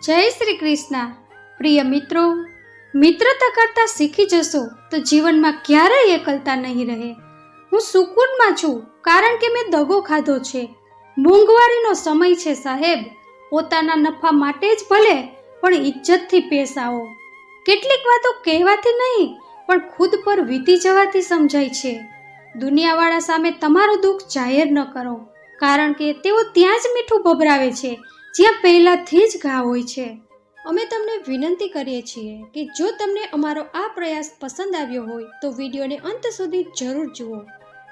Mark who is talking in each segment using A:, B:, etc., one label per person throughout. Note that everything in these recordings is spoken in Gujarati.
A: જય શ્રી કૃષ્ણ. પ્રિય મિત્રો, મિત્રતા કરતા શીખી જશો તો જીવનમાં ક્યારેય એકલતા નહીં રહે. હું સુકૂનમાં છું કારણ કે મેં દગો ખાધો છે. મોંઘવારીનો સમય છે સાહેબ. પોતાના નફા માટે જ ભલે પણ ઇજ્જતથી પેશ આવો. કેટલીક વાતો કહેવાથી નહીં પણ ખુદ પર વીતી જવાથી સમજાય છે. દુનિયાવાળા સામે તમારું દુઃખ જાહેર ન કરો કારણ કે તેઓ ત્યાં જ મીઠું ભભરાવે છે જ્યાં પહેલાથી જ ઘા હોય છે. અમે તમને વિનંતી કરીએ છીએ કે જો તમને અમારો આ પ્રયાસ પસંદ આવ્યો હોય તો વિડીયોને અંત સુધી જરૂર જુઓ.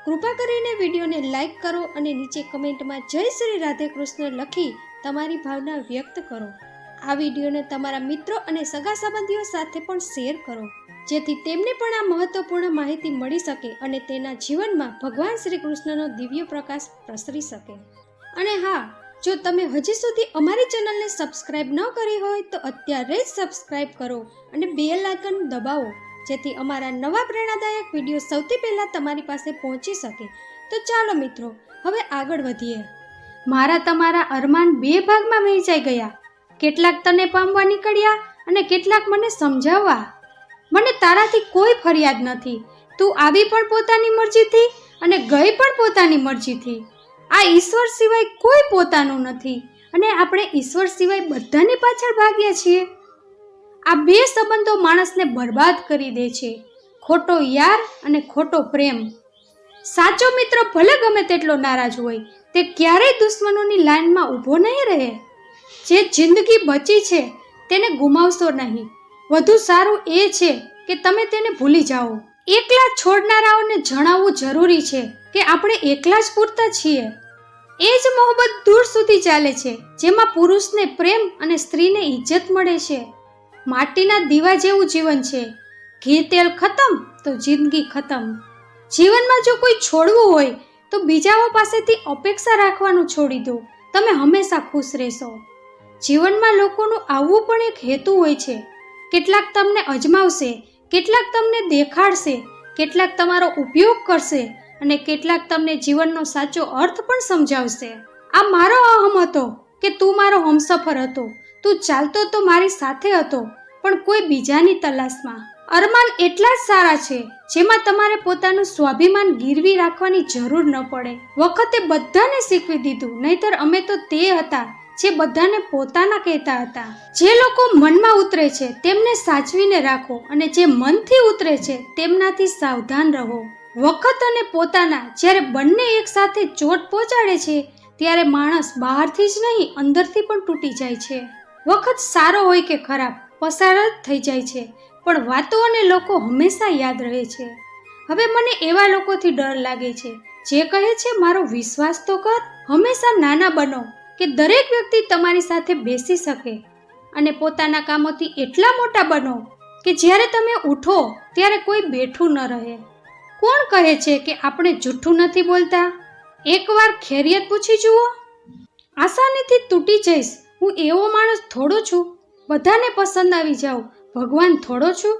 A: કૃપા કરીને વિડીયોને લાઈક કરો અને નીચે કમેન્ટમાં જય શ્રી રાધે કૃષ્ણ લખી તમારી ભાવના વ્યક્ત કરો. આ વિડીયોને તમારા મિત્રો અને સગા સંબંધીઓ સાથે પણ શેર કરો જેથી તેમને પણ આ મહત્વપૂર્ણ માહિતી મળી શકે અને તેના જીવનમાં ભગવાન શ્રી કૃષ્ણનો દિવ્ય પ્રકાશ પ્રસરી શકે. અને હા, જો તમે હજી સુધી અમારી ચેનલને સબસ્ક્રાઇબ ન કરી હોય તો અત્યારે જ સબસ્ક્રાઇબ કરો અને બેલ આઇકન દબાવો જેથી અમારા નવા પ્રેરણાદાયક વિડીયો સૌથી પહેલાં તમારી પાસે પહોંચી શકે. તો ચાલો મિત્રો, હવે આગળ વધીએ. મારા તમારા અરમાન બે ભાગમાં વહેંચાઈ ગયા. કેટલાક તને પામવા નીકળ્યા અને કેટલાક મને સમજાવવા. મને તારાથી કોઈ ફરિયાદ નથી. તું આવી પણ પોતાની મરજીથી અને ગઈ પણ પોતાની મરજીથી. આ ઈશ્વર સિવાય કોઈ પોતાનું નથી અને આપણે ઈશ્વર સિવાય બધાની પાછળ ભાગ્યા છીએ. આ બે સંબંધો માણસને બરબાદ કરી દે છે. ખોટો યાર અને ખોટો પ્રેમ. સાચો મિત્ર ભલે ગમે તેટલો નારાજ હોય તે ક્યારેય દુશ્મનોની લાઈનમાં ઊભો નહીં રહે. જે જિંદગી બચી છે તેને ગુમાવશો નહીં. વધુ સારું એ છે કે તમે તેને ભૂલી જાઓ. એકલા છોડનારાઓને જણાવવું જરૂરી છે કે આપણે એકલા જ પૂરતા છીએ. એ જ મોહબ્બત દૂર સુધી ચાલે છે જેમાં પુરુષને પ્રેમ અને સ્ત્રીને ઇજ્જત મળે છે. માટીના દીવા જેવું જીવન છે. ઘી તેલ ખતમ તો જિંદગી ખતમ. જીવનમાં જો કોઈ છોડવું હોય તો બીજાઓ પાસેથી અપેક્ષા રાખવાનું છોડી દો. તમે હંમેશા ખુશ રહેશો. જીવનમાં લોકોનું આવવું પણ એક હેતુ હોય છે. કેટલાક તમને અજમાવશે, કેટલાક તમને દેખાડશે, કેટલાક તમારો ઉપયોગ કરશે અને કેટલાક તમને જીવનનો સાચો અર્થ પણ સમજાવશે. આ મારો અહમ હતો કે તું મારો હમસફર હતો. તું ચાલતો તો મારી સાથે હતો પણ કોઈ બીજાની તલાશમાં. અરમાન એટલા જ સારા છે જેમાં તમારે પોતાનું સ્વાભિમાન ગીરવી રાખવાની જરૂર ન પડે. વખતે બધાને શીખવી દીધું, નહીતર અમે તો તે હતા જે બધાને પોતાના કહેતા હતા. જે લોકો મનમાં ઉતરે છે તેમને સાચવીને રાખો અને જે મનથી ઉતરે છે તેમનાથી સાવધાન રહો. વખત અને પોતાના જ્યારે બંને એક સાથે ચોટ પહોંચાડે છે ત્યારે માણસ બહારથી જ નહીં અંદરથી પણ તૂટી જાય છે. વખત સારો હોય કે ખરાબ પસાર જ થઈ જાય છે પણ વાતો અને લોકો હંમેશા યાદ રહે છે. હવે મને એવા લોકોથી ડર લાગે છે જે કહે છે મારો વિશ્વાસ તો કર. હંમેશા નાના બનો કે દરેક વ્યક્તિ તમારી સાથે બેસી શકે અને પોતાના કામોથી એટલા મોટા બનો કે જ્યારે તમે ઉઠો ત્યારે કોઈ બેઠું ન રહે. કોણ કહે છે કે આપણે જૂઠું નથી બોલતા? એકવાર ખૈરિયત પૂછી જુઓ. આસાનીથી તૂટી જઈશ. હું એવો માણસ થોડો છું બધાને પસંદ આવી જાઉં. ભગવાન થોડો છું?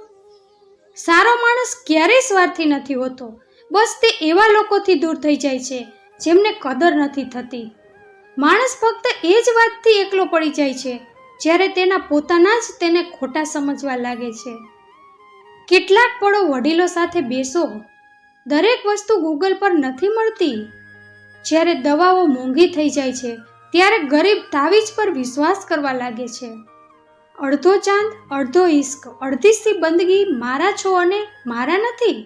A: સારો માણસ ક્યારેય સ્વાર્થી નથી હોતો. બસ તે એવા લોકોથી દૂર થઈ જાય છે જેમને કદર નથી થતી. માણસ ફક્ત એ જ વાતથી એકલો પડી જાય છે જ્યારે તેના પોતાના જ તેને ખોટા સમજવા લાગે છે. કેટલાક પળો વડીલો સાથે બેસો. દરેક વસ્તુ ગૂગલ પર નથી મળતી. જ્યારે દવાઓ મોંઘી થઈ જાય છે ત્યારે ગરીબ તાવીજ પર વિશ્વાસ કરવા લાગે છે. અડધો ચાંદ અડધો ઇશ્ક, અડધી સી બંદગી મારા છો અને મારા નથી.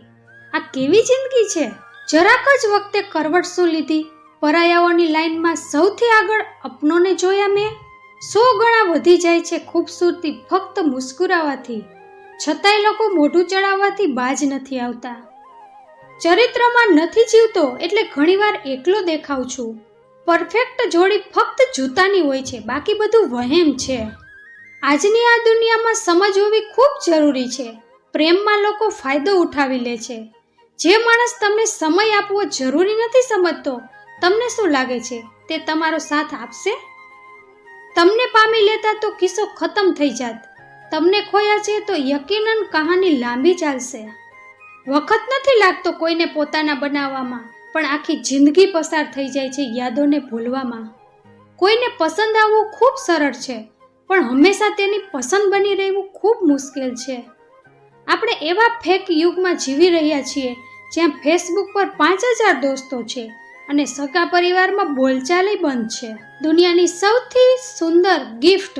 A: આ કેવી જિંદગી છે? જરાક જ વખતે કરવટ શું લીધી. પરાયાઓની લાઈનમાં સૌથી આગળ અપનોને જોયા મેં. 100 ગણા વધી જાય છે ખૂબસૂરતી ફક્ત મુસ્કુરાવાથી. છતાંય લોકો મોઢું ચડાવવાથી બાજ નથી આવતા. ચરિત્રમાં નથી જીવતો એટલે ઘણીવાર એકલો દેખાવ છું. પરફેક્ટ જોડી ફક્ત જૂતાની હોય છે, બાકી બધું વહેમ છે. આજની આ દુનિયામાં સમજ હોવી ખૂબ જરૂરી છે. પ્રેમમાં લોકો ફાયદો ઉઠાવી લે છે. જે માણસ તમને સમય આપવો જરૂરી નથી સમજતો, તમને શું લાગે છે તે તમારો સાથ આપશે? તમને પામી લેતા તો કિસ્સો ખતમ થઈ જાત. તમને ખોયા છે તો યકીનન કહાની લાંબી ચાલશે. વખત નથી લાગતો કોઈને પોતાના બનાવવામાં પણ આખી જિંદગી પસાર થઈ જાય છે યાદોને ભૂલવામાં. કોઈને પસંદ આવવું ખૂબ સરળ છે પણ હંમેશા તેની પસંદ બની રહેવું ખૂબ મુશ્કેલ છે. આપણે એવા ફેક યુગમાં જીવી રહ્યા છીએ જ્યાં ફેસબુક પર 5000 દોસ્તો છે અને સગા પરિવારમાં બોલચાલ બંધ છે. દુનિયાની સૌથી સુંદર ગિફ્ટ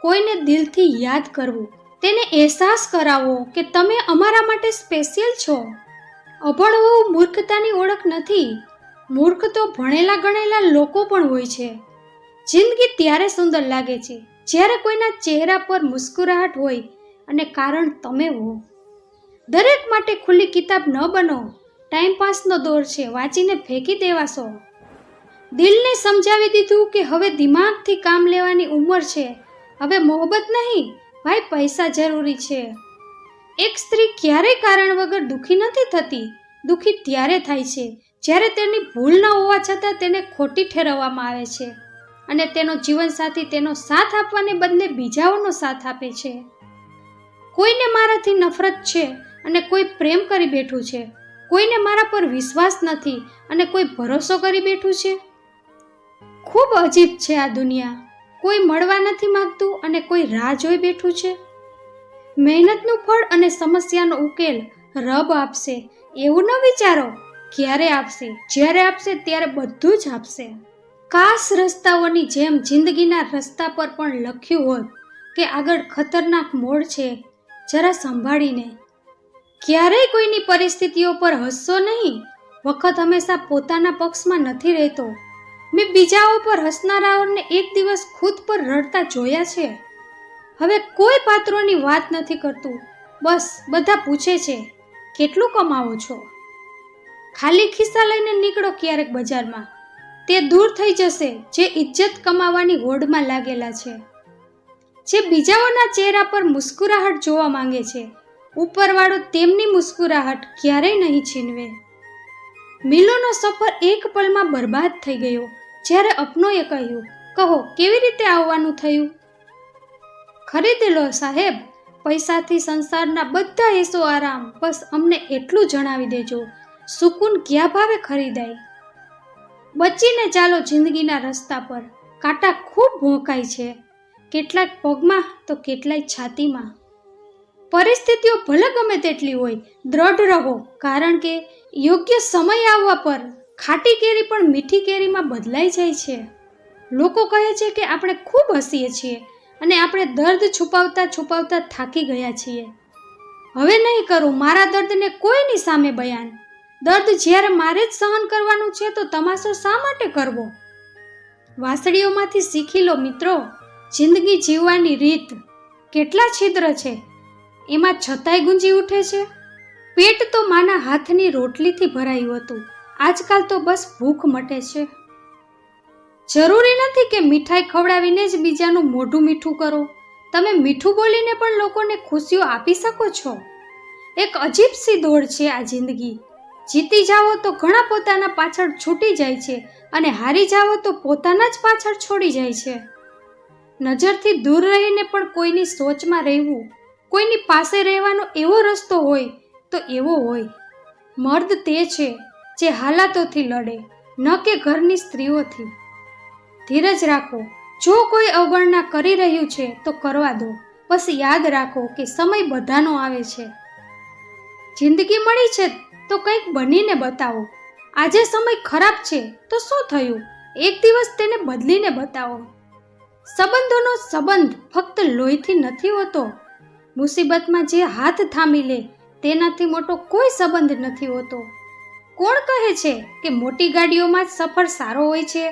A: કોઈને દિલથી યાદ કરવું, તેને અહેસાસ કરાવો કે તમે અમારા માટે સ્પેશિયલ છો. અભણ હોવું મૂર્ખતાની ઓળખ નથી. મૂર્ખ તો ભણેલા ગણેલા લોકો પણ હોય છે. જિંદગી ત્યારે સુંદર લાગે છે જ્યારે કોઈના ચહેરા પર મુસ્કુરાહટ હોય અને કારણ તમે હો. દરેક માટે ખુલ્લી કિતાબ ન બનો. ટાઈમપાસનો દોર છે, વાંચીને ફેંકી દેવાશો. દિલને સમજાવી દીધું કે હવે દિમાગથી કામ લેવાની ઉંમર છે. હવે મોહબ્બત નહીં ભાઈ, પૈસા જરૂરી છે. એક સ્ત્રી ક્યારેય કારણ વગર દુઃખી નથી થતી. દુઃખી ત્યારે થાય છે જ્યારે તેની ભૂલ ન હોવા છતાં તેને ખોટી ઠેરવવામાં આવે છે અને તેનો જીવનસાથી તેનો સાથ આપવાને બદલે બીજાઓનો સાથ આપે છે. કોઈને મારાથી નફરત છે અને કોઈ પ્રેમ કરી બેઠું છે. કોઈને મારા પર વિશ્વાસ નથી અને કોઈ ભરોસો કરી બેઠું છે. ખૂબ અજીબ છે આ દુનિયા. કોઈ મળવા નથી માંગતું અને કોઈ રાહ જોઈ બેઠું છે. મહેનતનું ફળ અને સમસ્યાનો ઉકેલ રબ આપશે એવું ન વિચારો. ક્યારે આપશે? જ્યારે આપશે ત્યારે બધું જ આપશે. કાશ રસ્તાઓની જેમ જિંદગીના રસ્તા પર પણ લખ્યું હોત કે આગળ ખતરનાક મોડ છે, જરા સંભાળીને. ક્યારેય કોઈની પરિસ્થિતિઓ પર હસશો નહીં. વખત હંમેશા પોતાના પક્ષમાં નથી રહેતો. મેં બીજાઓ પર હસનારાઓને એક દિવસ ખુદ પર રડતા જોયા છે. હવે કોઈ પાત્રોની વાત નથી કરતું. બસ બધા પૂછે છે કેટલું કમાવો છો. ખાલી ખિસ્સા લઈને નીકળો ક્યારેક બજારમાં. તે દૂર થઈ જશે જે ઇજ્જત કમાવાની હોડમાં લાગેલા છે, જે બીજાઓના ચહેરા પર મુસ્કુરાહટ જોવા માંગે છે. ઉપરવાળો તેમની મુસ્કુરાહટ ક્યારેય નહીં છીનવે. મિલોનો સફર એક પલમાં બરબાદ થઈ ગયો જ્યારે અપનોએ કહ્યું, કહો કેવી રીતે આવવાનું થયું? ખરીદી લો સાહેબ, પૈસાથી સંસારના બધા એસો આરામ. બસ અમને એટલું જણાવી દેજો, સુકૂન ક્યાં ભાવે ખરીદાય? બચીને ચાલો જિંદગીના રસ્તા પર. કાંટા ખૂબ ભોંકાય છે, કેટલાક પગમાં તો કેટલાય છાતીમાં. પરિસ્થિતિઓ ભલે ગમે તેટલી હોય, દ્રઢ રહો, કારણ કે યોગ્ય સમય આવવા પર ખાટી કેરી પણ મીઠી કેરીમાં બદલાઈ જાય છે. લોકો કહે છે કે આપણે ખૂબ હસીએ છીએ અને આપણે દર્દ છુપાવતા છુપાવતા થાકી ગયા છીએ. હવે નહીં કરું મારા દર્દને કોઈની સામે બયાન. દર્દ જ્યારે મારે જ સહન કરવાનું છે તો તમાશો શા માટે કરવો? વાસળીઓમાંથી શીખી લો મિત્રો, જિંદગી જીવવાની રીત. કેટલા છિદ્ર છે, એમાં છતાંય ગુંજી ઉઠે છે. પેટ તો માના હાથની રોટલીથી ભરાયું હતું, આજકાલ તો બસ ભૂખ મટે છે. જરૂરી નથી કે મીઠાઈ ખવડાવીને જ બીજાનું મોઢું મીઠું કરો. તમે મીઠું બોલીને પણ લોકોને ખુશીઓ આપી શકો છો. એક અજીબ સી દોડ છે આ જિંદગી. જીતી જાઓ તો ઘણા પોતાના પાછળ છૂટી જાય છે અને હારી જાઓ તો પોતાના જ પાછળ છોડી જાય છે. નજરથી દૂર રહીને પણ કોઈની સોચમાં રહેવું, કોઈની પાસે રહેવાનો એવો રસ્તો હોય તો એવો હોય. મર્દ તે છે જે હાલાતોથી લડે, ન કે ઘરની સ્ત્રીઓથી. ધીરજ રાખો. જો કોઈ અવગણના કરી રહ્યું છે તો કરવા દો. બસ યાદ રાખો કે સમય બધાનો આવે છે. જિંદગી મળી છે તો કંઈક બનીને બતાવો. આજે સમય ખરાબ છે તો શું થયું, એક દિવસ તેને બદલીને બતાવો. સંબંધોનો સંબંધ ફક્ત લોહીથી નથી હોતો. મુસીબતમાં જે હાથ થામી લે તેનાથી મોટો કોઈ સંબંધ નથી હોતો. કોણ કહે છે કે મોટી ગાડીઓમાં જ સફર સારો હોય છે?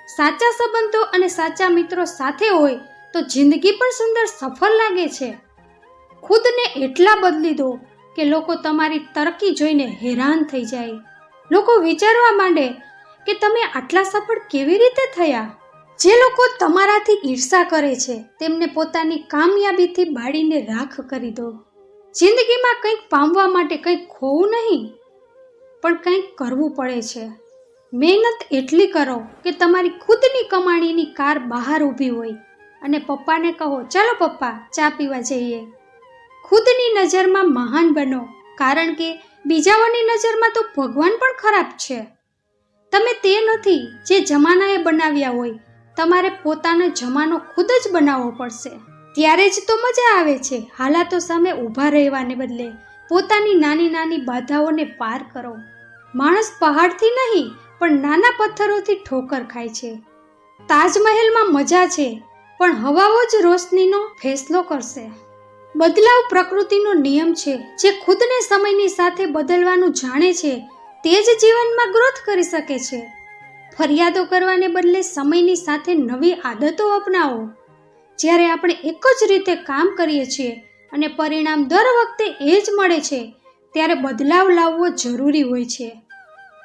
A: સાચા સંબંધો અને સાચા મિત્રો સાથે હોય તો જિંદગી પણ સુંદર સફળ લાગે છે. ખુદને એટલા બદલી દો કે લોકો તમારી તરક્કી જોઈને હેરાન થઈ જાય. લોકો વિચારવા માંડે કે તમે આટલા સફળ કેવી રીતે થયા. જે લોકો તમારાથી ઈર્ષા કરે છે તેમને પોતાની કામયાબીથી બાળીને રાખ કરી દો. જિંદગીમાં કંઈક પામવા માટે કંઈક ખોવું નહીં, પણ કંઈક કરવું પડે છે. મહેનત એટલી કરો કે તમારી ખુદની કમાણીની કાર બહાર ઊભી હોય અને પપ્પાને કહો, ચાલો પપ્પા ચા પીવા જઈએ. ખુદની નજરમાં મહાન બનો, કારણ કે બીજાઓની નજરમાં તો ભગવાન પણ ખરાબ છે. તમે તે નથી જે જમાનાએ બનાવ્યા હોય, તમારે પોતાનો જમાનો ખુદ જ બનાવવો પડશે. ત્યારે જ તો મજા આવે છે. હાલાતો સામે ઊભા રહેવાને બદલે પોતાની નાની નાની બાધાઓને પાર કરો. માણસ પહાડથી નહીં પણ નાના પથ્થરોથી ઠોકર ખાય છે. તાજમહેલમાં મજા છે પણ હવાઓ જ રોશનીનો ફેસલો કરશે. બદલાવ પ્રકૃતિનો નિયમ છે. જે ખુદને સમયની સાથે બદલવાનું જાણે છે તે જ જીવનમાં ગ્રોથ કરી શકે છે. ફરિયાદો કરવાને બદલે સમયની સાથે નવી આદતો અપનાવો. જ્યારે આપણે એક જ રીતે કામ કરીએ છીએ અને પરિણામ દર વખતે એ જ મળે છે ત્યારે બદલાવ લાવવો જરૂરી હોય છે.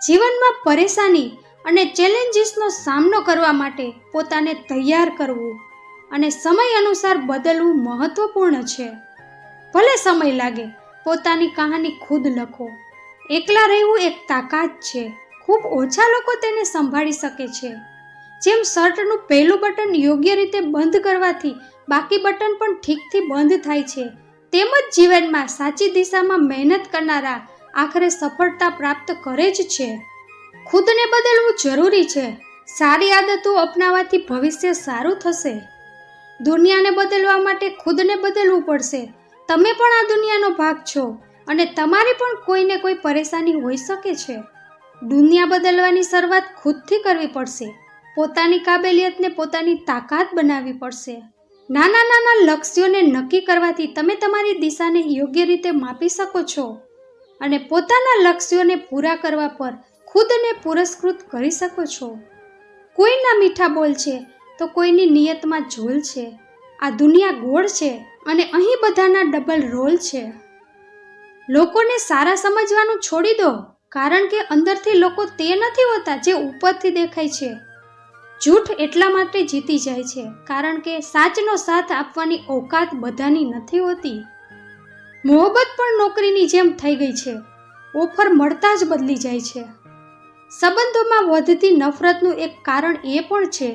A: જીવનમાં પરેશાની અને ચેલેન્જીસનો સામનો કરવા માટે પોતાને તૈયાર કરવું અને સમય અનુસાર બદલવું મહત્વપૂર્ણ છે. ભલે સમય લાગે, પોતાની કહાની ખુદ લખો. એકલા રહેવું એક તાકાત છે. ખૂબ ઓછા લોકો તેને સંભાળી શકે છે. જેમ શર્ટનું પહેલું બટન યોગ્ય રીતે બંધ કરવાથી બાકી બટન પણ ઠીકથી બંધ થાય છે, તેમ જ જીવનમાં સાચી દિશામાં મહેનત કરનારા આખરે સફળતા પ્રાપ્ત કરે જ છે. ખુદને બદલવું જરૂરી છે. સારી આદતો અપનાવવાથી ભવિષ્ય સારું થશે. દુનિયાને બદલવા માટે ખુદને બદલવું પડશે. તમે પણ આ દુનિયાનો ભાગ છો અને તમારી પણ કોઈને કોઈ પરેશાની હોઈ શકે છે. દુનિયા બદલવાની શરૂઆત ખુદથી કરવી પડશે. પોતાની કાબેલિયતને પોતાની તાકાત બનાવવી પડશે. નાના નાના લક્ષ્યોને નક્કી કરવાથી તમે તમારી દિશાને યોગ્ય રીતે માપી શકો છો અને પોતાના લક્ષ્યોને પૂરા કરવા પર ખુદને પુરસ્કૃત કરી શકો છો. કોઈના મીઠા બોલ છે તો કોઈની નિયતમાં ઝોલ છે. આ દુનિયા ગોળ છે અને અહીં બધાના ડબલ રોલ છે. લોકોને સારા સમજવાનું છોડી દો, કારણ કે અંદરથી લોકો તે નથી હોતા જે ઉપરથી દેખાય છે. જૂઠ એટલા માટે જીતી જાય છે કારણ કે સાચનો સાથ આપવાની ઓકાત બધાની નથી હોતી. મોહબ્બત પણ નોકરીની જેમ થઈ ગઈ છે. ઓફર મળતા જ બદલી જાય છે. સંબંધોમાં વધતી નફરતનું એક કારણ એ પણ છે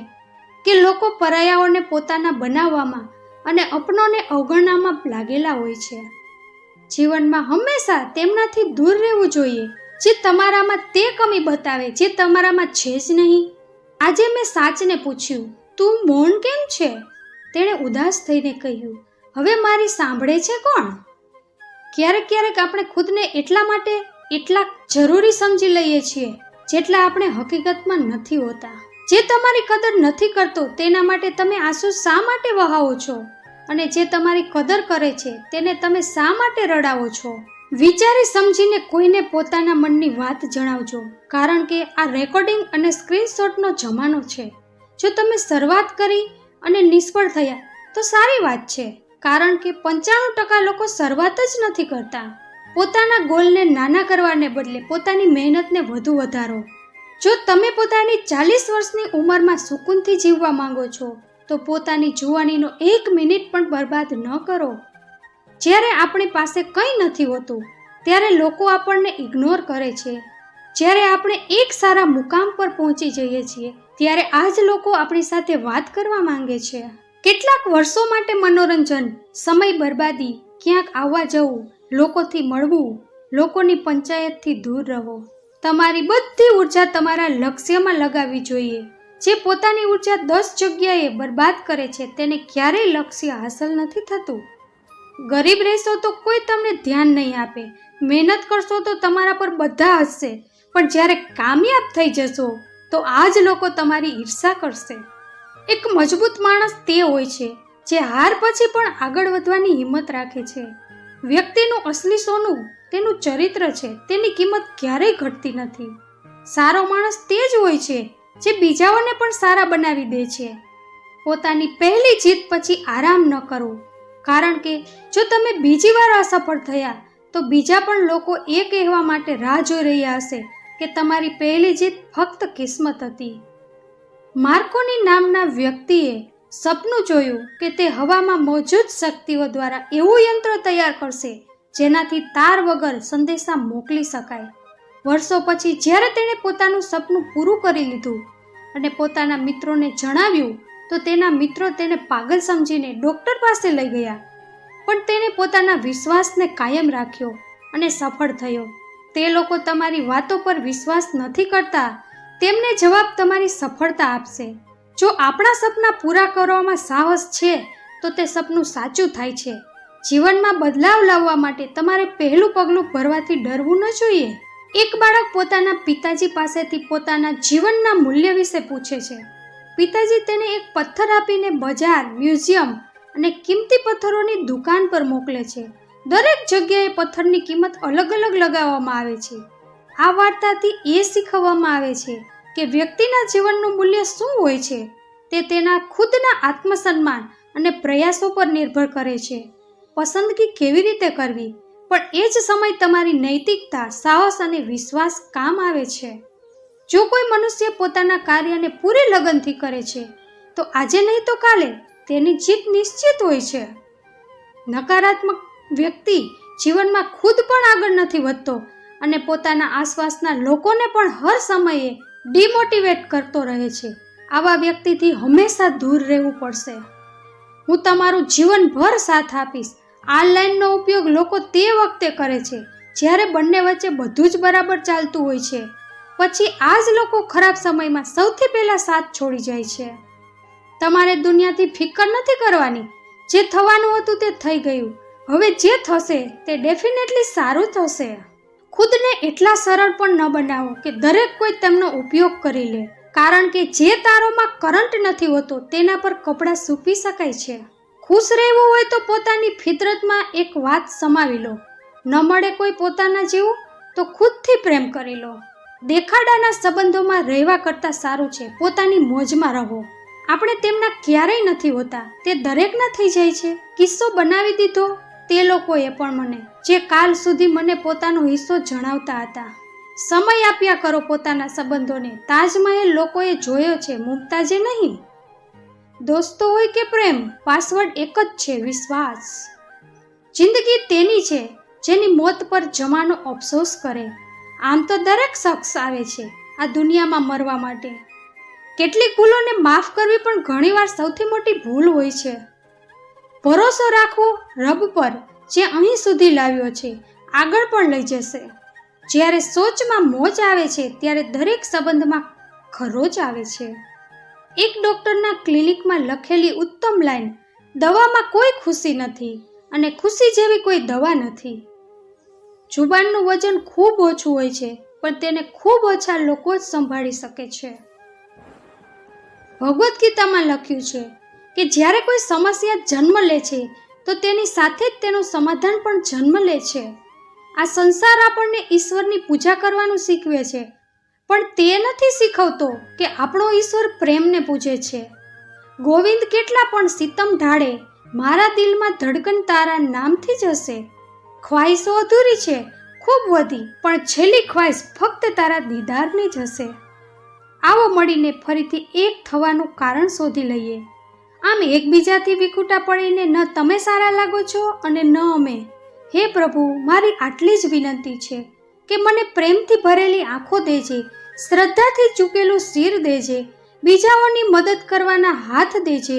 A: કે લોકો પરાયાઓને પોતાના બનાવવામાં અને અપનોને અવગણવામાં લાગેલા હોય છે. જીવનમાં હંમેશા તેમનાથી દૂર રહેવું જોઈએ જે તમારામાં તે કમી બતાવે જે તમારામાં છે જ નહીં. આજે મેં સાચને પૂછ્યું, તું મૌન કેમ છે? તેણે ઉદાસ થઈને કહ્યું, હવે મારી સાંભળે છે કોણ? ક્યારેક ક્યારેક આપણે ખુદને એટલા માટે એટલા જરૂરી સમજી લઈએ છીએ જેટલા આપણે હકીકતમાં નથી હોતા. જે તમારી કદર નથી કરતો તેના માટે તમે આંસુ શા માટે વહાવો છો? અને જે તમારી કદર કરે છે તેને તમે શા માટે રડાવો છો? વિચારી સમજીને કોઈને પોતાના મનની વાત જણાવજો, કારણ કે આ રેકોર્ડિંગ અને સ્ક્રીનશોટનો જમાનો છે. જો તમે શરૂઆત કરી અને નિષ્ફળ થયા તો સારી વાત છે, કારણ કે 95% લોકો શરૂઆત જ નથી કરતા. પોતાના ગોલને નાના કરવાને બદલે પોતાની મહેનતને વધુ વધારો. જો તમે પોતાની 40 વર્ષની ઉંમરમાં સુકૂનથી જીવવા માંગો છો તો પોતાની જુવાનીનો 1 મિનિટ પણ બરબાદ ન કરો. જ્યારે આપણી પાસે કંઈ નથી હોતું ત્યારે લોકો આપણને ઇગ્નોર કરે છે. જ્યારે આપણે એક સારા મુકામ પર પહોંચી જઈએ છીએ ત્યારે આ જ લોકો આપણી સાથે વાત કરવા માંગે છે. કેટલાક વર્ષો માટે મનોરંજન, સમય બરબાદી, ક્યાંક આવવા જવું, લોકોથી મળવું, લોકોની પંચાયતથી દૂર રહો. તમારી બધી ઉર્જા તમારા લક્ષ્યમાં લગાવવી જોઈએ. જે પોતાની ઉર્જા 10 જગ્યાએ બરબાદ કરે છે તેને ક્યારેય લક્ષ્ય હાંસલ નથી થતું. ગરીબ રહેશો તો કોઈ તમને ધ્યાન નહીં આપે. મહેનત કરશો તો તમારા પર બધા હસશે, પણ જ્યારે કામયાબ થઈ જશો તો આ જ લોકો તમારી ઈર્ષા કરશે. એક મજબૂત માણસ તે હોય છે જે હાર પછી પણ આગળ વધવાની હિંમત રાખે છે. વ્યક્તિનું અસલી સોનું તેનું ચરિત્ર છે. તેની કિંમત ક્યારેય ઘટતી નથી. સારો માણસ તે જ હોય છે જે બીજાઓને પણ સારા બનાવી દે છે. પોતાની પહેલી જીત પછી આરામ ન કરો, કારણ કે જો તમે બીજી વાર અસફળ થયા તો બીજા પણ લોકો એ કહેવા માટે રાહ જોઈ રહ્યા હશે કે તમારી પહેલી જીત ફક્ત કિસ્મત હતી. માર્કોની નામના વ્યક્તિએ સપનું જોયું કે તે હવામાં મોજૂદ શક્તિઓ દ્વારા એવું યંત્ર તૈયાર કરશે જેનાથી તાર વગર સંદેશા મોકલી શકાય. વર્ષો પછી જ્યારે તેણે પોતાનું સપનું પૂરું કરી લીધું અને પોતાના મિત્રોને જણાવ્યું તો તેના મિત્રો તેને પાગલ સમજીને ડૉક્ટર પાસે લઈ ગયા. પણ તેણે પોતાના વિશ્વાસને કાયમ રાખ્યો અને સફળ થયો. તે લોકો તમારી વાતો પર વિશ્વાસ નથી કરતા, તેમને જવાબ તમારી સફળતા આપશે. જો આપણા સપના પૂરા કરવામાં સાહસ છે તો તે સપનું સાચું થાય છે. જીવનમાં બદલાવ લાવવા માટે તમારે પહેલું પગલું ભરવાથી ડરવું ન જોઈએ. એક બાળક પોતાના પિતાજી પાસેથી પોતાના જીવનના મૂલ્ય વિશે પૂછે છે. પિતાજી તેને એક પથ્થર આપીને બજાર, મ્યુઝિયમ અને કિંમતી પથ્થરોની દુકાન પર મોકલે છે. દરેક જગ્યાએ પથ્થરની કિંમત અલગ અલગ લગાવવામાં આવે છે. આ વાર્તાથી એ શીખવવામાં આવે છે કે વ્યક્તિના જીવનનું મૂલ્ય શું હોય છે તે તેના ખુદના આત્મસન્માન અને પ્રયાસો પર નિર્ભર કરે છે. પસંદગી કેવી રીતે કરવી, પણ એ જ સમય તમારી નૈતિકતા, સાહસ અને વિશ્વાસ કામ આવે છે. જો કોઈ મનુષ્ય પોતાના કાર્યને પૂરી લગનથી કરે છે તો આજે નહીં તો કાલે તેની જીત નિશ્ચિત હોય છે. નકારાત્મક વ્યક્તિ જીવનમાં ખુદ પણ આગળ નથી વધતો અને પોતાના આસપાસના લોકોને પણ હર સમયે ડિમોટિવેટ કરતો રહે છે. આવા વ્યક્તિથી હંમેશા દૂર રહેવું પડશે. હું તમારું જીવનભર સાથ આપીશ. આ લાઈનનો ઉપયોગ લોકો તે વખતે કરે છે જ્યારે બંને વચ્ચે બધું જ બરાબર ચાલતું હોય છે. પછી આ જ લોકો ખરાબ સમયમાં સૌથી પહેલા સાથ છોડી જાય છે. તમારે દુનિયાથી ફિકર નથી કરવાની. જે થવાનું હતું તે થઈ ગયું. હવે જે થશે તે ડેફિનેટલી સારું થશે. ખુદને એટલા સરળ પણ ન બનાવો કે દરેક કોઈ તેમનો ઉપયોગ કરી લે, કારણ કે જે તારોમાં કરંટ નથી હોતો તેના પર કપડાં સૂકવી શકાય છે. ખુશ રહેવું હોય તો પોતાની ફિતરતમાં એક વાત સમાવી લો. ન મળે કોઈ પોતાના જેવું તો ખુદથી પ્રેમ કરી લો. દેખાડાના સંબંધોમાં રહેવા કરતાં સારું છે પોતાની મોજમાં રહો. આપણે તેમના ક્યારેય નથી હોતા, તે દરેકના થઈ જાય છે. કિસ્સો બનાવી દીધો તે લોકોએ પણ મને, જે કાલ સુધી મને પોતાનો હિસ્સો જણાવતા હતા. સમય આપ્યા કરો પોતાના સંબંધોને. તાજમહેલ લોકોએ જોયો છે, મુમતાજે નહીં. દોસ્તો હોય કે પ્રેમ, પાસવર્ડ એક જ છે, વિશ્વાસ. જિંદગી તેની છે જેની મોત પર જમાનો અફસોસ કરે. આમ તો દરેક શખ્સ આવે છે આ દુનિયામાં મરવા માટે. કેટલીક ભૂલોને માફ કરવી પણ ઘણીવાર સૌથી મોટી ભૂલ હોય છે. ભરોસો રાખવો રબ પર, જે અહીં સુધી લાવ્યો છે આગળ પણ લઈ જશે. જ્યારે સોચમાં મોજ આવે છે ત્યારે દરેક સંબંધમાં ખરોચ આવે છે. એક ડૉક્ટરના ક્લિનિકમાં લખેલી ઉત્તમ લાઈન, દવામાં કોઈ ખુશી નથી અને ખુશી જેવી કોઈ દવા નથી. જુબાનનું વજન ખૂબ ઓછું હોય છે પણ તેને ખૂબ ઓછા લોકો જ સંભાળી શકે છે. ભગવદ્ ગીતામાં લખ્યું છે કે જ્યારે કોઈ સમસ્યા જન્મ લે છે તો તેની સાથે જ તેનું સમાધાન પણ જન્મ લે છે. આ સંસાર આપણને ઈશ્વરની પૂજા કરવાનું શીખવે છે, પણ તે નથી શીખવતો કે આપણો ઈશ્વર પ્રેમને પૂજે છે. ગોવિંદ કેટલા પણ સિતમ ઢાળે, મારા દિલમાં ધડકન તારા નામથી જ હશે. ખ્વાહિશો અધૂરી છે, ખૂબ વધી, પણ છેલ્લી ખ્વાહિશ ફક્ત તારા દીદારની જ હશે. આવો મળીને ફરીથી એક થવાનું કારણ શોધી લઈએ. આમ એકબીજાથી વિખૂટા પડીને ન તમે સારા લાગો છો અને ન અમે. હે પ્રભુ, મારી આટલી જ વિનંતી છે કે મને પ્રેમથી ભરેલી આંખો દેજે, શ્રદ્ધાથી ઝૂકેલું શિર દેજે, બીજાઓની મદદ કરવાના હાથ દેજે,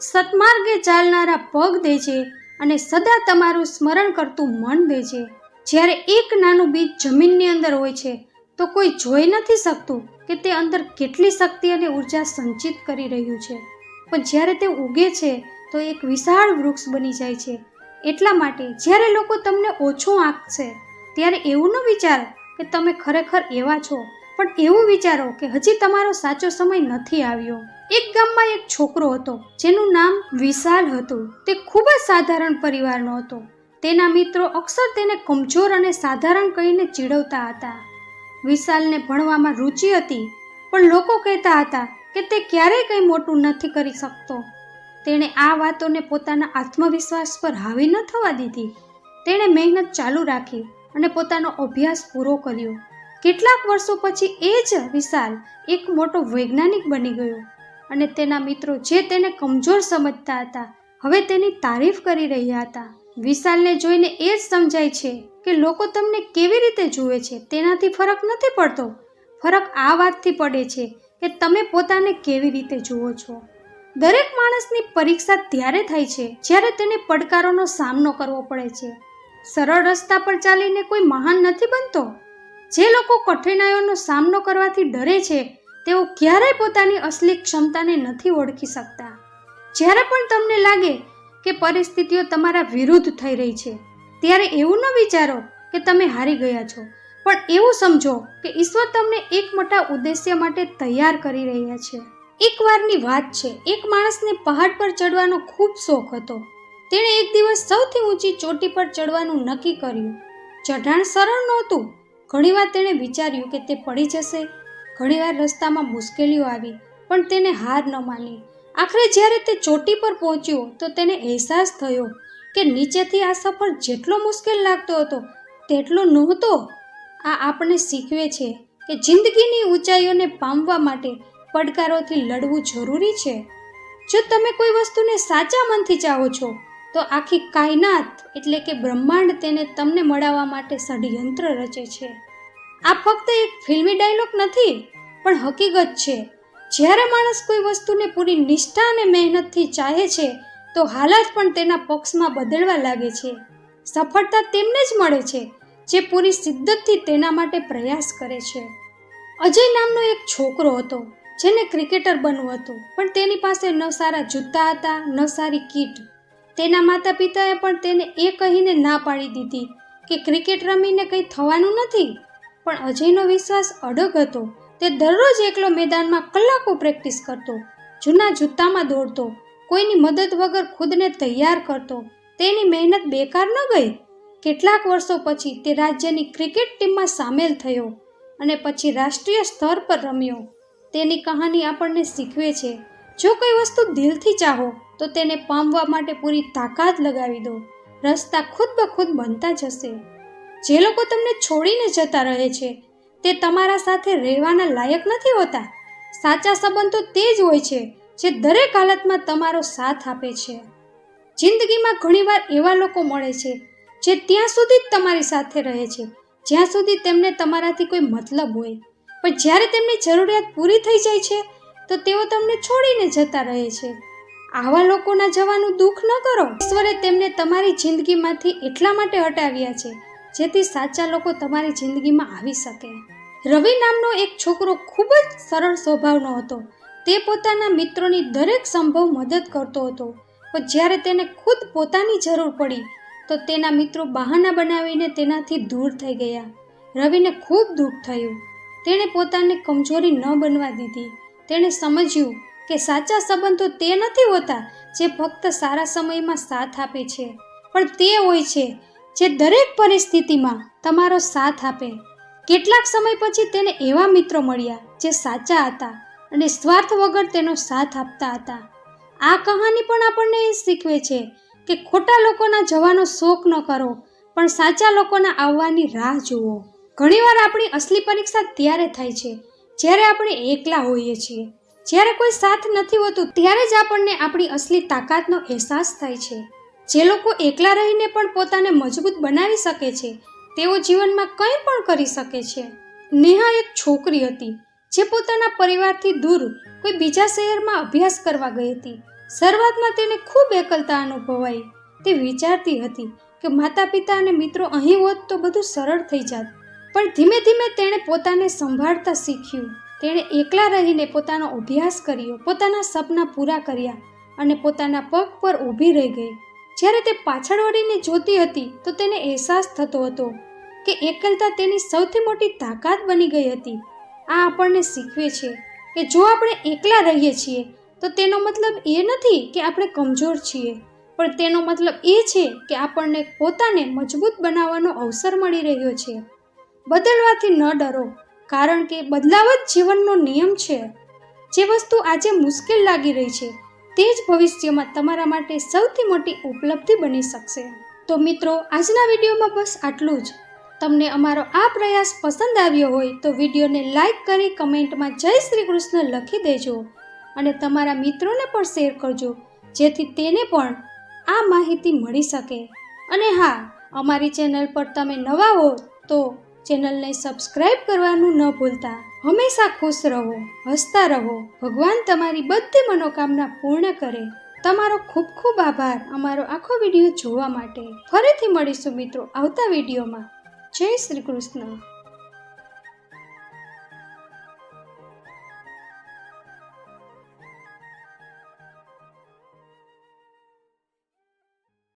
A: સત્માર્ગે ચાલનારા પગ દેજે અને સદા તમારું સ્મરણ કરતું મન દેજે. જ્યારે એક નાનું બીજ જમીનની અંદર હોય છે તો કોઈ જોઈ નથી શકતું કે તે અંદર કેટલી શક્તિ અને ઉર્જા સંચિત કરી રહ્યું છે, પણ જ્યારે તે ઉગે છે તો એક વિશાળ વૃક્ષ બની જાય છે. એટલા માટે જ્યારે લોકો તમને ઓછું આંકશે ત્યારે એવું ન વિચારો કે તમે ખરેખર એવા છો, પણ એવું વિચારો કે હજી તમારો સાચો સમય નથી આવ્યો. એક ગામમાં એક છોકરો હતો જેનું નામ વિશાલ હતું. તે ખૂબ જ સાધારણ પરિવારનો હતો. તેના મિત્રો અક્સર તેને કમજોર અને સાધારણ કહીને ચીડવતા હતા. વિશાલને ભણવામાં રુચિ હતી, પણ લોકો કહેતા હતા કે તે ક્યારેય કંઈ મોટું નથી કરી શકતો. તેણે આ વાતોને પોતાના આત્મવિશ્વાસ પર હાવી ન થવા દીધી. તેણે મહેનત ચાલુ રાખી અને પોતાનો અભ્યાસ પૂરો કર્યો. કેટલાક વર્ષો પછી એ જ વિશાલ એક મોટો વૈજ્ઞાનિક બની ગયો અને તેના મિત્રો જે તેને કમજોર સમજતા હતા હવે તેની તારીફ કરી રહ્યા હતા. વિશાલને જોઈને એ જ સમજાય છે કે લોકો તમને કેવી રીતે જુએ છે તેનાથી ફરક નથી પડતો. ફરક આ વાતથી પડે છે કે તમે પોતાને કેવી રીતે જુઓ છો. દરેક માણસની પરીક્ષા ત્યારે થાય છે જ્યારે તેને પડકારોનો સામનો કરવો પડે છે. સરળ રસ્તા પર ચાલીને કોઈ મહાન નથી બનતો. જે લોકો કઠિનાઈઓનો સામનો કરવાથી ડરે છે તેઓ ક્યારેય પોતાની અસલી ક્ષમતાને નથી ઓળખી શકતા. જ્યારે પણ તમને લાગે કે પરિસ્થિતિઓ તમારા વિરુદ્ધ થઈ રહી છે, ત્યારે એવું ન વિચારો કે તમે હારી ગયા છો, પણ એવું સમજો કે ઈશ્વર તમને એક મોટા ઉદ્દેશ્ય માટે તૈયાર કરી રહ્યા છે. એકવારની વાત છે, એક માણસને પહાડ પર ચડવાનો ખૂબ શોખ હતો. તેણે એક દિવસ સૌથી ઊંચી ચોટી પર ચડવાનું નક્કી કર્યું. ચઢાણ સરળ નહોતું. ઘણીવાર તેણે વિચાર્યું કે તે પડી જશે, ઘણીવાર રસ્તામાં મુશ્કેલીઓ આવી, પણ તેને હાર ન માની. આખરે જ્યારે તે ચોટી પર પહોંચ્યો તો તેને અહેસાસ થયો કે નીચેથી આ સફર જેટલો મુશ્કેલ લાગતો હતો તેટલો નહોતો. આ આપણને શીખવે છે કે જિંદગીની ઊંચાઈઓને પામવા માટે પડકારોથી લડવું જરૂરી છે. જો તમે કોઈ વસ્તુને સાચા મનથી ચાહો છો તો આખી કાયનાત એટલે કે બ્રહ્માંડ તેને તમને મળાવવા માટે ષડયંત્ર રચે છે. આ ફક્ત એક ફિલ્મી ડાયલોગ નથી, પણ હકીકત છે. જ્યારે માણસ કોઈ વસ્તુને પૂરી નિષ્ઠા અને મહેનતથી ચાહે છે તો હાલાત પણ તેના પક્ષમાં બદલવા લાગે છે. સફળતા તેમને જ મળે છે જે પૂરી શિદ્દતથી તેના માટે પ્રયાસ કરે છે. અજય નામનો એક છોકરો હતો જેને ક્રિકેટર બનવું હતું, પણ તેની પાસે ન સારા જૂતા હતા, ન સારી કીટ. તેના માતા પિતાએ પણ તેને એ કહીને ના પાડી દીધી કે ક્રિકેટ રમીને કંઈ થવાનું નથી. પણ અજયનો વિશ્વાસ અડગ હતો. તે દરરોજ એકલો મેદાનમાં કલાકો પ્રેક્ટિસ કરતો, જૂના જૂતામાં દોડતો, કોઈની મદદ વગર ખુદને તૈયાર કરતો. તેની મહેનત બેકાર ન ગઈ. કેટલાક વર્ષો પછી તે રાજ્યની ક્રિકેટ ટીમમાં સામેલ થયો અને પછી રાષ્ટ્રીય સ્તર પર રમ્યો. તેની કહાની આપણને શીખવે છે, જો કોઈ વસ્તુ દિલથી ચાહો તો તેને પામવા માટે પૂરી તાકાત લગાવી દો. રસ્તા ખુદ બ ખુદ બનતા જશે. જે લોકો તમને છોડીને જતા રહે છે તે તમારા સાથે રહેવાના લાયક નથી હોતા. સાચા સંબંધો તે જ હોય છે જે દરેક હાલતમાં તમારો સાથ આપે છે. જિંદગીમાં ઘણીવાર એવા લોકો મળે છે જે ત્યાં સુધી જ તમારી સાથે રહે છે જ્યાં સુધી તેમને તમારાથી કોઈ મતલબ હોય, પણ જ્યારે તેમની જરૂરિયાત પૂરી થઈ જાય છે તો તેઓ તમને છોડીને જતા રહે છે. આવા લોકોના જવાનું દુઃખ ન કરો. ઈશ્વરે તેમને તમારી જિંદગીમાંથી એટલા માટે હટાવ્યા છે જેથી સાચા લોકો તમારી જિંદગીમાં આવી શકે. રવિ નામનો એક છોકરો ખૂબ જ સરળ સ્વભાવનો હતો. તે પોતાના મિત્રોની દરેક સંભવ મદદ કરતો હતો, પણ જ્યારે તેને ખુદ પોતાની જરૂર પડી તો તેના મિત્રો બહાના બનાવીને તેનાથી દૂર થઈ ગયા. રવિને ખૂબ દુઃખ થયું. તેણે પોતાને કમજોરી ન બનવા દીધી. તેણે સમજ્યું કે સાચા સંબંધો તે નથી હોતા જે ફક્ત સારા સમયમાં સાથ આપે છે, પણ તે હોય છે જે દરેક પરિસ્થિતિમાં તમારો સાથ આપે. કેટલાક સમય પછી તેને એવા મિત્રો મળ્યા જે સાચા હતા અને સ્વાર્થ વગર તેનો સાથ આપતા હતા. આ કહાની પણ આપણને એ શીખવે છે કે ખોટા લોકોના જવાનો શોખ ન કરો, પણ સાચા લોકોના આવવાની રાહ જુઓ. ઘણીવાર આપણી અસલી પરીક્ષા ત્યારે થાય છે જ્યારે આપણે એકલા હોઈએ છીએ. જ્યારે કોઈ સાથ નથી હોતું ત્યારે જ આપણને આપણી અસલી તાકાતનો અહેસાસ થાય છે. જે લોકો એકલા રહીને પણ પોતાને મજબૂત બનાવી શકે છે તેઓ જીવનમાં કંઈ પણ કરી શકે છે. નેહા એક છોકરી હતી જે પોતાના પરિવારથી દૂર કોઈ બીજા શહેરમાં અભ્યાસ કરવા ગઈ હતી. શરૂઆતમાં તેને ખૂબ એકલતા અનુભવાઈ. તે વિચારતી હતી કે માતા પિતા અને મિત્રો અહીં હોત તો બધું સરળ થઈ જાત, પણ ધીમે ધીમે તેણે પોતાને સંભાળતા શીખ્યું. તેણે એકલા રહીને પોતાનો અભ્યાસ કર્યો, પોતાના સપના પૂરા કર્યા અને પોતાના પગ પર ઊભી રહી ગઈ. જ્યારે તે પાછળ વળીને જોતી હતી તો તેને અહેસાસ થતો હતો કે એકલતા તેની સૌથી મોટી તાકાત બની ગઈ હતી. આ આપણને શીખવે છે કે જો આપણે એકલા રહીએ છીએ તો તેનો મતલબ એ નથી કે આપણે કમજોર છીએ, પણ તેનો મતલબ એ છે કે આપણને પોતાને મજબૂત બનાવવાનો અવસર મળી રહ્યો છે. બદલવાથી ન ડરો, કારણ કે બદલાવ જ જીવનનો નિયમ છે. જે વસ્તુ આજે મુશ્કેલ લાગી રહી છે તે જ ભવિષ્યમાં તમારા માટે સૌથી મોટી ઉપલબ્ધિ બની શકશે. તો મિત્રો, આજના વિડીયોમાં બસ આટલું જ. તમને અમારો આ પ્રયાસ પસંદ આવ્યો હોય તો વિડીયોને લાઈક કરી કમેન્ટમાં જય શ્રી કૃષ્ણ લખી દેજો અને તમારા મિત્રોને પણ શેર કરજો જેથી તેને પણ આ માહિતી મળી શકે. અને હા, અમારી ચેનલ પર તમે નવા હો તો ચેનલને સબસ્ક્રાઇબ કરવાનું ન ભૂલતા. હંમેશા ખુશ રહો, હસતા રહો. ભગવાન તમારી બધી મનોકામના પૂર્ણ કરે. તમારો ખૂબ ખૂબ આભાર અમારો આખો વિડીયો જોવા માટે. ફરીથી મળીશું મિત્રો આવતા વિડીયોમાં. જય શ્રી કૃષ્ણ.